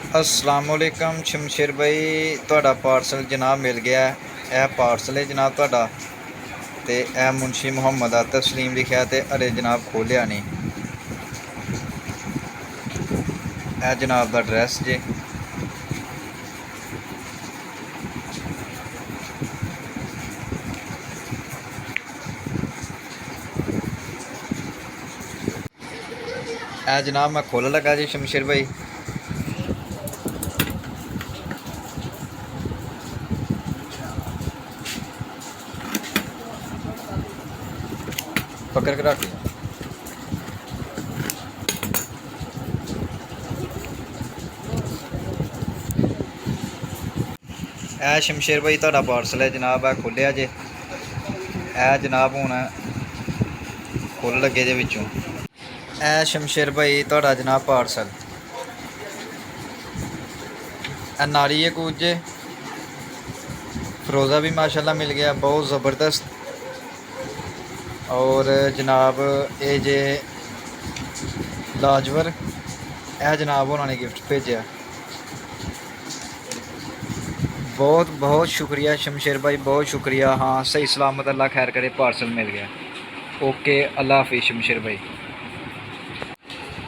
अस्सलामुअलैकुम शमशेर भाई, ਤੁਹਾਡਾ ਪਾਰਸਲ जनाब मिल गया। यह पार्सल है जनाब ਤੁਹਾਡਾ ਤੇ ਇਹ मुंशी मुहम्मद आ तस्लीम लिखा ਤੇ अरे जनाब खोलिया नहीं। यह जनाब का एड्रैस जे जनाब मैं खोल लगा जी शमशेर भाई। पकड़ के रख ए शमशेर भाई ਤੁਹਾਡਾ पार्सल है जनाब। है खोलिया जे ए जनाब हुण खोल लगे जे विचों। ए शमशेर भाई ਤੁਹਾਡਾ जनाब पार्सल ए नारी है कूज जे फिरोज़ा भी माशाल्लाह मिल गया, बहुत ज़बरदस्त। और जनाब ये जे लाजवर यह जनाब उन्होंने गिफ्ट भेजा। बहुत बहुत शुक्रिया शमशेर भाई, बहुत शुक्रिया। हाँ सही सलामत, अल्लाह खैर करे, पार्सल मिल गया। ओके, अल्लाह हाफिज़ शमशेर भाई।